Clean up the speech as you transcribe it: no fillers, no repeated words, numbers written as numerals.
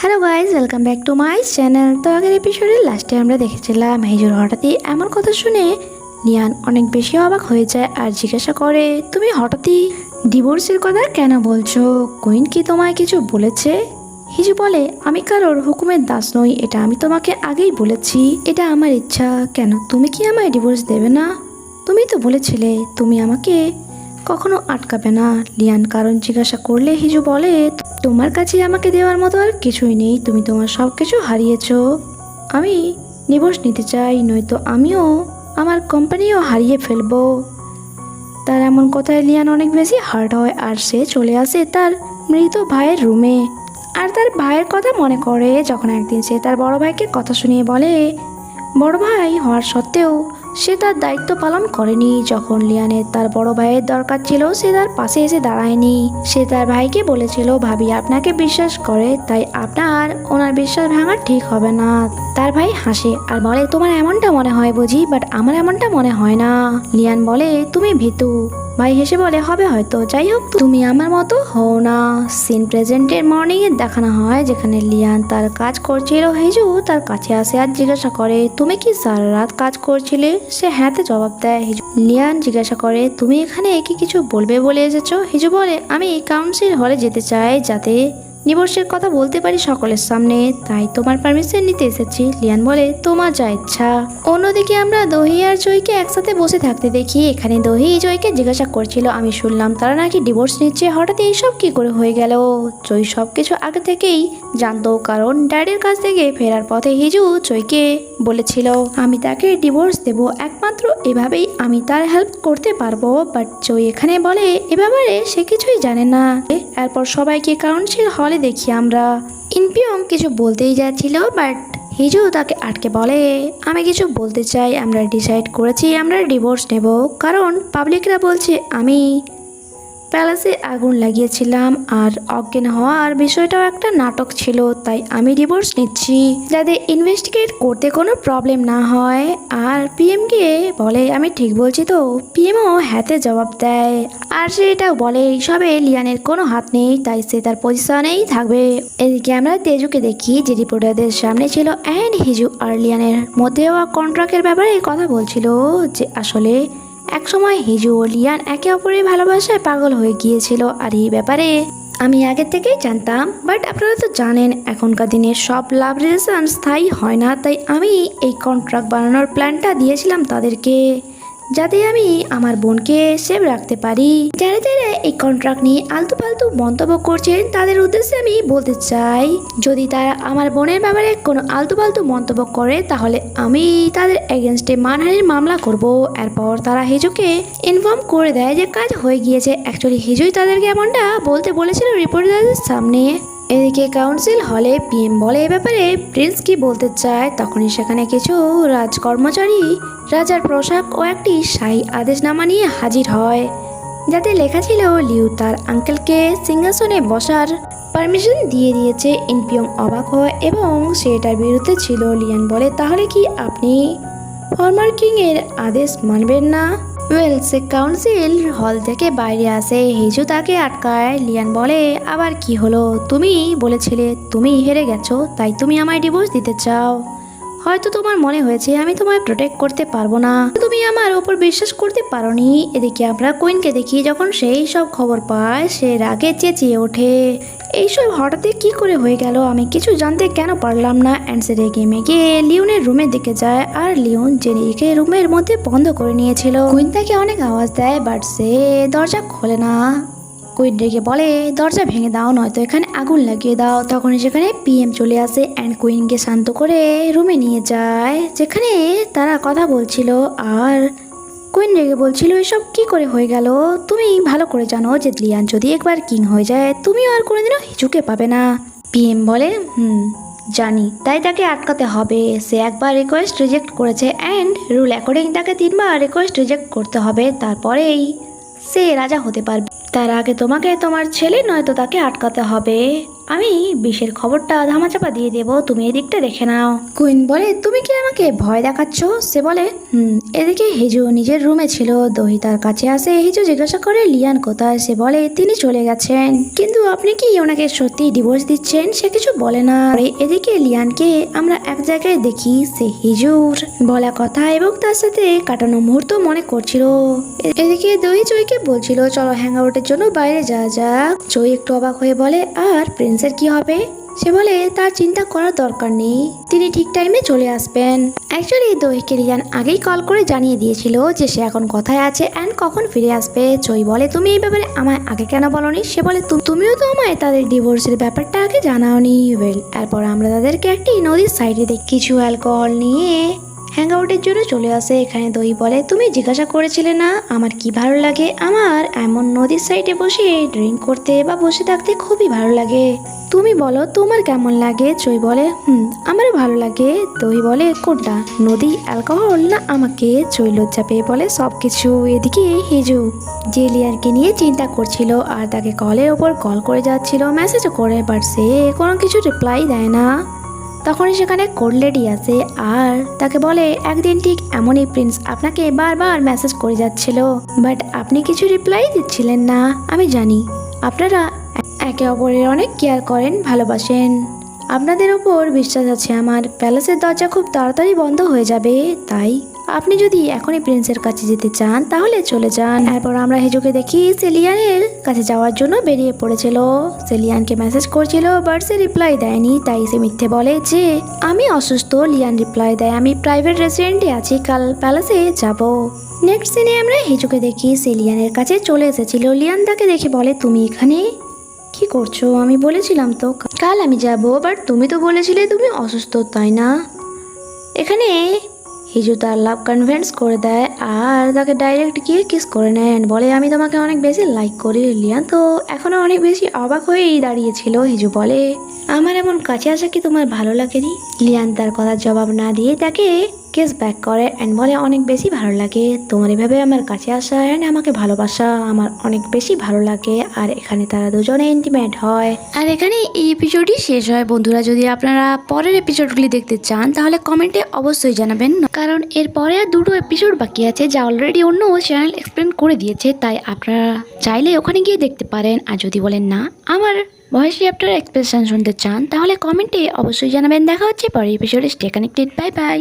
Hello guys, welcome back to my channel. তো আগের এপিসোডের লাস্টে আমরা দেখেছিলাম হিজুর হঠাৎই এমন কথা শুনে লিয়ান অনেক বেশি অবাক হয়ে যায় আর জিজ্ঞাসা করে, তুমি হঠাৎই ডিভোর্সের কথা কেন বলছো? কুইন কি তোমায় কিছু বলেছে? হিজু বলে, আমি কারোর হুকুমের দাস নই, এটা আমি তোমাকে আগেই বলেছি, এটা আমার ইচ্ছা। কেন, তুমি কি আমায় ডিভোর্স দেবে না? তুমি তো বলেছিলে তুমি আমাকে কখনো আটকাবে না। লিয়ান কারণ জিজ্ঞাসা করলে হিজু বলে, তোমার কাছে আমাকে দেওয়ার মতো আর কিছুই নেই, তুমি তোমার সব কিছু হারিয়েছো। আমি ডিভোর্স নিতে চাই, নয়তো আমিও আমার কোম্পানিও হারিয়ে ফেলবো। তার এমন কথায় লিয়ান অনেক বেশি হার্ট হয় আর সে চলে আসে তার মৃত ভাইয়ের রুমে। আর তার ভাইয়ের কথা মনে করে যখন একদিন সে তার বড় ভাইকে কথা শুনিয়ে বলে, বড় ভাই হওয়ার সত্ত্বেও সে তার দায়িত্ব পালন করেনি। যখন লিয়ানের তার বড় ভাইয়ের দরকার ছিল সে তার পাশে এসে দাঁড়ায়নি। সে তার ভাইকে বলেছিল, ভাবি আপনাকে বিশ্বাস করে, তাই আপনার ওনার বিশ্বাস ভাঙা ঠিক হবে না। তার ভাই হাসে আর বলে, তোমার এমনটা মনে হয় বুঝি, বাট আমার এমনটা মনে হয় না। লিয়ান বলে, তুমি ভীতু। ভাই হেসে বলে, হবে হয়তো, যাই হোক তুমি আমার মতো হও না। সিন প্রেজেন্টের মর্নিং এ দেখানো হয় যেখানে লিয়ান তার কাজ করছিল। হিজু তার কাছে আসে আর জিজ্ঞাসা করে, তুমি কি সারা রাত কাজ করছিলে? সে হ্যাঁতে জবাব দেয়। হিজু লিয়ান জিজ্ঞাসা করে, তুমি এখানে কি কিছু বলবে বলে এসেছো? হিজু বলে, আমি কাউন্সিল হলে যেতে চাই যাতে ডিভোর্সের কথা বলতে পারি সকলের সামনে, তাই তোমার পারমিশন নিতে এসেছি। লিয়ান বলে, তোমার যা ইচ্ছা। অন্যদিকে আমরা দহি আর জয়কে একসাথে বসে থাকতে দেখি। এখানে দহি জয়কে জিজ্ঞাসা করছিল, আমি শুনলাম তারা নাকি ডিভোর্স নিচ্ছে, হঠাৎ এইসব কি করে হয়ে গেল? জয় সবকিছু আগে থেকেই জানতো, কারণ ড্যাডির কাছ থেকে ফেরার পথে হিজু জয়কে বলেছিল আমি তাকে ডিভোর্স দেব, একমাত্র এভাবেই আমি তার হেল্প করতে পারবো। বাট জয় এখানে বলে এ ব্যাপারে সে কিছুই জানে না। এরপর সবাইকে কাউন্সিল হলে দেখি আমরা। ইনপিয়ং কিছু বলতেই যাচ্ছিল, বাট হিজু তাকে আটকে বলে, আমি কিছু বলতে চাই, আমরা ডিসাইড করেছি আমরা ডিভোর্স নেব, কারণ পাবলিকরা বলছে আমি প্যালেসে আগুন লাগিয়েছিলাম আর অজ্ঞান হওয়ার বিষয়টাও একটা নাটক ছিল, তাই আমি ডিভোর্স নিচ্ছি যাতে ইনভেস্টিগেট করতে কোনো প্রবলেম না হয়। আর পিএমকে বলে, আমি ঠিক বলছি তো? পিএমও হ্যাঁতে জবাব দেয় আর সে এটাও বলে এইসবে লিয়ানের কোনো হাত নেই, তাই সে তার পজিশনেই থাকবে। এদিকে আমরা তেজুকে দেখি যে রিপোর্টারদের সামনে ছিল অ্যান্ড হিজু আর লিয়ানের মধ্যে হওয়া কন্ট্রাক্টের ব্যাপারে কথা বলছিল, যে আসলে একসময় হিজু ও লিয়ান একে অপরের ভালোবাসায় পাগল হয়ে গিয়েছিল। আর এই ব্যাপারে আমি আগে থেকেই জানতাম, বাট আপনারা তো জানেন এখনকার দিনে সব লাভ রিলেশন স্থায়ী হয় না, তাই আমি এই কন্ট্রাক্ট বানানোর প্ল্যানটা দিয়েছিলাম তাদেরকে, যাতে আমি আমার বোনকে সেভ রাখতে পারি। যারা যারা এই কন্ট্রাক্ট নিয়ে আলতু ফালতু মন্তব্য করছেন তাদের উদ্দেশ্যে আমি বলতে চাই, যদি তারা আমার বোনের ব্যাপারে কোনো আলতু ফালতু মন্তব্য করে তাহলে আমি তাদের এগেনস্টে মানহানির মামলা করব। এরপর তারা হিজুকে ইনফর্ম করে দেয় যে কাজ হয়ে গিয়েছে। অ্যাকচুয়ালি হিজুই তাদেরকে এমনটা বলতে বলেছিল রিপোর্টারদের সামনে। এদিকে কাউন্সিল হলে পিএম বলে এ ব্যাপারে প্রিন্স কি বলতে চায়। তখনই সেখানে কিছু রাজকর্মচারী রাজার পোশাক ও একটি শাহী আদেশনামা নিয়ে হাজির হয়, যাতে লেখা ছিল লিউ তার আঙ্কেলকে সিংহাসনে বসার পারমিশন দিয়ে দিয়েছে। ইনপিয়ং অবাক হয় এবং সে এটার বিরুদ্ধে ছিল। লিয়ান বলে, তাহলে কি আপনি ফর্মার কিং এর আদেশ মানবেন না? সে কাউন্সিল হল থেকে বাইরে আসে। হিজু তাকে আটকায়। লিয়ান বলে, আবার কি হলো? তুমি বলেছিলে তুমি হেরে গেছো, তাই তুমি আমায় ডিভোর্স দিতে চাও। হয়তো তোমার মনে হয়েছে আমি তোমায় প্রোটেক্ট করতে পারবো না, তুমি আমার ওপর বিশ্বাস করতে পারোনি। এদিকে আমরা কুইনকে দেখি, যখন সেই সব খবর পায় সে রাগে চেঁচিয়ে ওঠে, এইসব হঠাৎ কি করে হয়ে গেল, আমি কিছু জানতে কেন পারলাম না। অ্যান্ড সে রেগে মেগে লিওনের রুমের দিকে যায় আর লিওন জেনিকে রুমের মধ্যে বন্ধ করে নিয়েছিল। কুইন তাকে অনেক আওয়াজ দেয়, বাট সে দরজা খোলে না। কুইন রেগে বলে, দরজা ভেঙে দাও, নয়তো এখানে আগুন লাগিয়ে দাও। তখনই সেখানে পিএম চলে আসে অ্যান্ড কুইনকে শান্ত করে রুমে নিয়ে যায়, যেখানে তারা কথা বলছিল। আর কুইন রেগে বলছিল, এসব কি করে হয়ে গেল? তুমি ভালো করে জানো যে লিয়ান যদি একবার কিং হয়ে যায় তুমিও আর কোনোদিনও হিজুকে পাবে না। পিএম বলে, জানি, তাই তাকে আটকাতে হবে। সে একবার রিকোয়েস্ট রিজেক্ট করেছে অ্যান্ড রুল অ্যাকর্ডিং তাকে 3বার রিকোয়েস্ট রিজেক্ট করতে হবে, তারপরেই সে রাজা হতে পারবে। তার আগে তোমাকে তোমার ছেলে নয়তো তাকে আটকাতে হবে। আমি বিষের খবরটা ধামাচাপা দিয়ে দেবো, তুমি এদিকটা দেখে নাও। কুইন বলে, তুমি কি আমাকে ভয় দেখাচ্ছ? সে বলে, এদিকে হিজু নিজের রুমে ছিল। দহি তার কাছে আসে। হিজু জিজ্ঞাসা করে লিয়ান কোথায়? সে বলে তিনি চলে গেছেন। কিন্তু আপনি কি ওনাকে সত্যি ডিভোর্স দিচ্ছেন? সে কিছু বলে না। এদিকে লিয়ানকে আমরা এক জায়গায় দেখি, সে হিজুর বলা কথা এবং তার সাথে কাটানো মুহূর্ত মনে করছিল। এদিকে দহি চইকে বলছিল, চলো হ্যাং আউটের জন্য বাইরে যাওয়া যাক। চই একটু অবাক হয়ে বলে, আর প্রিন্সের কি হবে? সে বলে তার চিন্তা করার দরকার নেই, তিনি ঠিক টাইমে চলে আসবেন। অ্যাকচুয়ালি দহিকে লিয়ান আগেই কল করে জানিয়ে দিয়েছিল যে সে এখন কোথায় আছে অ্যান্ড কখন ফিরে আসবে। চই বলে, তুমি এই ব্যাপারে আমায় আগে কেন বলনি? সে বলে, তুমিও তো আমায় তাদের ডিভোর্সের ব্যাপারটা আগে জানাওনি। ওয়েল, এরপর আমরা তাদেরকে একটি নদীর সাইডে দেখি। কিছু অ্যালকোহল নিয়ে হ্যাং আউটের জন্য চলে আসে। এখানে দহি বলে, তুমি জিজ্ঞাসা করেছিলে না আমার কি ভালো লাগে? আমার এমন নদীর সাইডে বসে ড্রিঙ্ক করতে বা বসে থাকতে খুবই ভালো লাগে। তুমি বলো তোমার কেমন লাগে? চই বলে, আমারও ভালো লাগে। দহি বলে, কোনটা, নদী, অ্যালকোহল না আমাকে? চই লজ্জা পেয়ে বলে, সবকিছু। এদিকে হিজু যে লিয়ানকে নিয়ে চিন্তা করছিল আর তাকে কলের ওপর কল করে যাচ্ছিল, মেসেজও করে, বাট সে কোনো কিছু রিপ্লাই দেয় না। তখনই সেখানে কোড লেডি আসে আর তাকে বলে, একদিন ঠিক এমনই প্রিন্স আপনাকে বারবার মেসেজ করে যাচ্ছিল, বাট আপনি কিছু রিপ্লাই দিচ্ছিলেন না। আমি জানি আপনারা একে অপরের অনেক কেয়ার করেন, ভালোবাসেন, আপনাদের ওপর বিশ্বাস আছে আমার। প্যালেসের দরজা খুব তাড়াতাড়ি বন্ধ হয়ে যাবে, তাই আপনি যদি এখনই প্রিন্সের কাছে যেতে চান তাহলে চলে যান। এরপর আমরা হিজুকে দেখি সেলিয়ানের কাছে যাওয়ার জন্য বেরিয়ে পড়েছিল। সেলিয়ানকে মেসেজ করছিল, বাট সে রিপ্লাই দেয়নি, তাই সে মিথ্যে বলে যে আমি অসুস্থ। লিয়ান রিপ্লাই দেয়, আমি প্রাইভেট রেস্টুরেন্টে আছি, কাল প্যালেসে যাব। নেক্সট সিনে আমরা হিজুকে দেখি সেলিয়ানের কাছে চলে এসেছিল। লিয়ান তাকে দেখে বলে, তুমি এখানে কি করছো? আমি বলেছিলাম তো কাল আমি যাব, বাট তুমি তো বলেছিলে তুমি অসুস্থ, তাই না? এখানে হিজু তার লাভ কনভিন্স করে দেয় আর তাকে ডাইরেক্ট গিয়ে কিস করে নেন, বলে আমি তোমাকে অনেক বেশি লাইক করি। লিয়ান তো এখনো অনেক বেশি অবাক হয়েই দাঁড়িয়েছিল। হিজু বলে, আমার এমন কাছে আসা কি তোমার ভালো লাগেনি? লিয়ান তার কথার জবাব না দিয়ে তাকে কিস ব্যাক করে অ্যান্ড বলে, অনেক বেশি ভালো লাগে তোমার এভাবে আমার কাছে আসা অ্যান্ড আমাকে ভালোবাসা, আমার অনেক বেশি ভালো লাগে। আর এখানে তারা দুজনে ইন্টিমেট হয় আর এখানে এই এপিসোডই শেষ হয়। বন্ধুরা, যদি আপনারা পরের এপিসোডগুলি দেখতে চান তাহলে কমেন্টে অবশ্যই জানাবেন, কারণ এরপরে আর দুটো এপিসোড বাকি আছে যা অলরেডি অন্য চ্যানেল এক্সপ্লেন করে দিয়েছে, তাই আপনারা চাইলে ওখানে গিয়ে দেখতে পারেন। আর যদি বলেন না আমার ভয়েস চ্যাপ্টার এক্সপ্রেশন শুনতে চান তাহলে কমেন্টে অবশ্যই জানাবেন। দেখা হচ্ছে পরের এপিসোডে। Stay connected, bye bye.